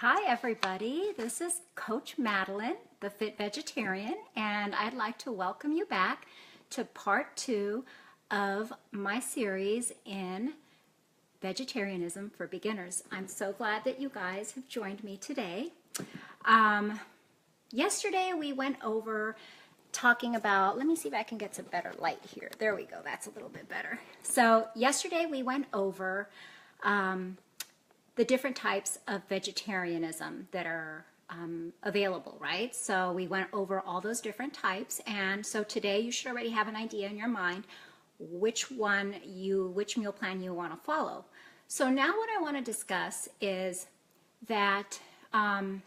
Hi everybody, this is Coach Madeline, the Fit Vegetarian, and I'd like to welcome you back to part 2 of my series in Vegetarianism for Beginners. I'm so glad that you guys have joined me today. Yesterday we went over talking about, let me see if I can get some better light here. There we go, that's a little bit better. So yesterday we went over the different types of vegetarianism that are available, right? So we went over all those different types, and so today you should already have an idea in your mind which meal plan you want to follow. So now what I want to discuss is that the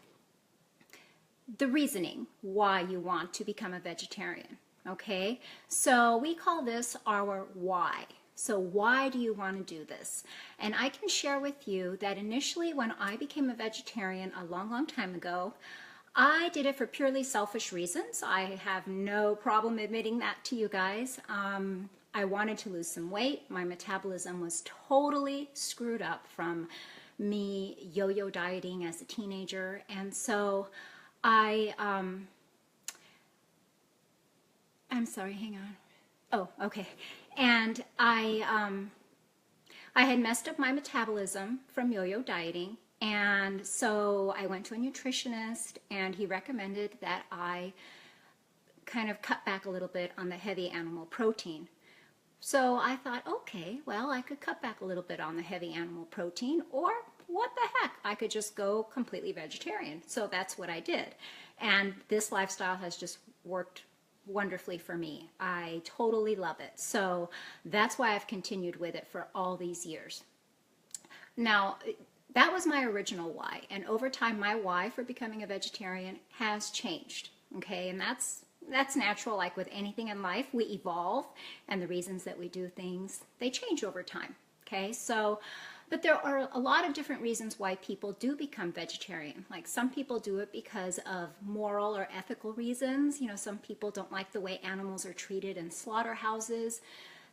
reasoning why you want to become a vegetarian, okay? So we call this our why. So why do you want to do this? And I can share with you that initially when I became a vegetarian a long time ago, I did it for purely selfish reasons. I have no problem admitting that to you guys. I wanted to lose some weight. My metabolism was totally screwed up from me yo-yo dieting as a teenager. And so I'm sorry, hang on. Oh, okay. And I had messed up my metabolism from yo-yo dieting, and so I went to a nutritionist, and he recommended that I kind of cut back a little bit on the heavy animal protein. So I thought, okay, well, I could cut back a little bit on the heavy animal protein, or what the heck, I could just go completely vegetarian. So that's what I did. And this lifestyle has just worked wonderfully for me. I totally love it. So that's why I've continued with it for all these years. Now, that was my original why. And over time, my why for becoming a vegetarian has changed. Okay, and that's natural. Like with anything in life, we evolve, and the reasons that we do things, they change over time. Okay, so but there are a lot of different reasons why people do become vegetarian. Like some people do it because of moral or ethical reasons. You know, some people don't like the way animals are treated in slaughterhouses.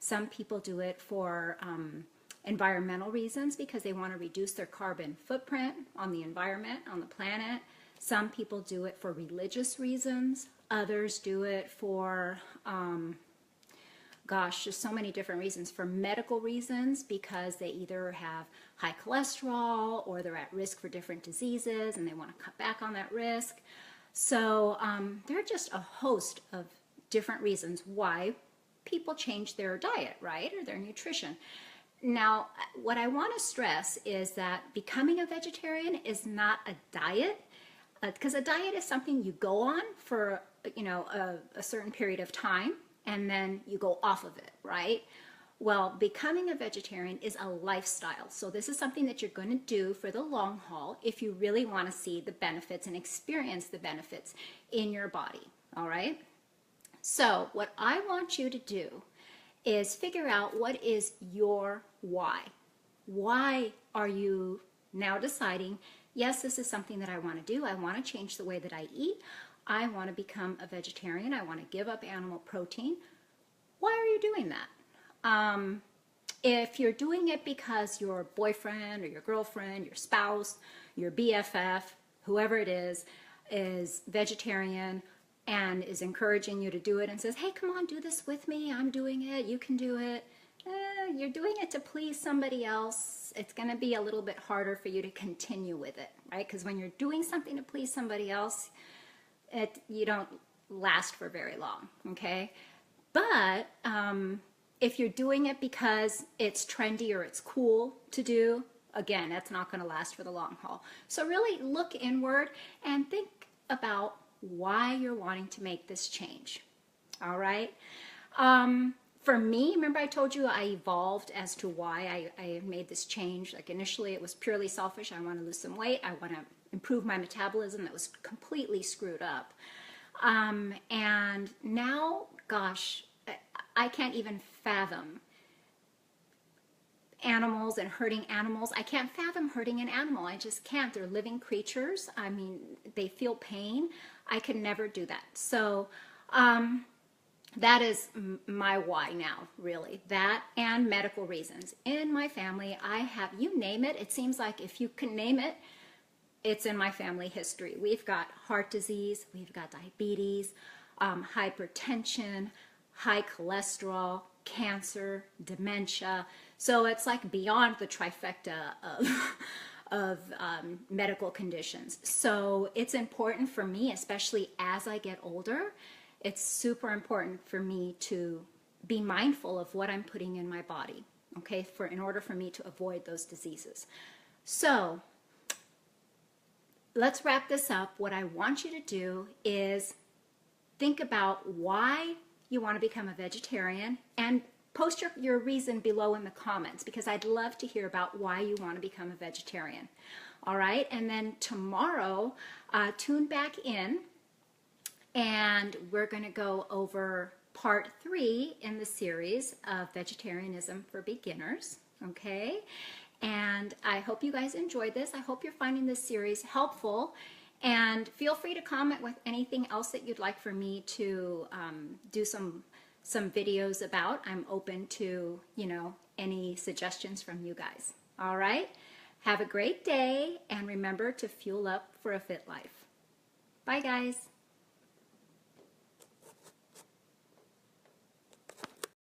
Some people do it for environmental reasons because they want to reduce their carbon footprint on the environment, on the planet. Some people do it for religious reasons. Others do it for just so many different reasons. For medical reasons, because they either have high cholesterol or they're at risk for different diseases and they want to cut back on that risk. So there are just a host of different reasons why people change their diet, right, or their nutrition. Now, what I want to stress is that becoming a vegetarian is not a diet, because a diet is something you go on for, you know, a certain period of time, and then you go off of it, right? Well, becoming a vegetarian is a lifestyle. So this is something that you're going to do for the long haul if you really want to see the benefits and experience the benefits in your body, all right? So what I want you to do is figure out what is your why. Why are you now deciding, yes, this is something that I want to do. I want to change the way that I eat. I want to become a vegetarian. I want to give up animal protein. Why are you doing that? If you're doing it because your boyfriend or your girlfriend, your spouse, your BFF, whoever it is vegetarian and is encouraging you to do it and says, hey, come on, do this with me. I'm doing it. You can do it. You're doing it to please somebody else. It's going to be a little bit harder for you to continue with it, right? Because when you're doing something to please somebody else, you don't last for very long, okay? But if you're doing it because it's trendy or it's cool to do, again, that's not going to last for the long haul. So really look inward and think about why you're wanting to make this change, all right? For me, remember I told you I evolved as to why I made this change. Like initially it was purely selfish. I want to lose some weight. I want to improve my metabolism that was completely screwed up. And now, gosh, I can't even fathom animals and hurting animals. I can't fathom hurting an animal. I just can't. They're living creatures. I mean, they feel pain. I could never do that. So that is my why now, really. That and medical reasons. In my family, I have, you name it. It seems like if you can name it, it's in my family history. We've got heart disease, we've got diabetes, hypertension, high cholesterol, cancer, dementia. So it's like beyond the trifecta of medical conditions. So it's important for me, especially as I get older, it's super important for me to be mindful of what I'm putting in my body, okay, in order for me to avoid those diseases. So let's wrap this up. What I want you to do is think about why you want to become a vegetarian and post your reason below in the comments, because I'd love to hear about why you want to become a vegetarian. All right, and then tomorrow, tune back in and we're going to go over part 3 in the series of Vegetarianism for Beginners, okay? And I hope you guys enjoyed this. I hope you're finding this series helpful. And feel free to comment with anything else that you'd like for me to do some videos about. I'm open to, any suggestions from you guys. All right? Have a great day, and remember to fuel up for a fit life. Bye, guys.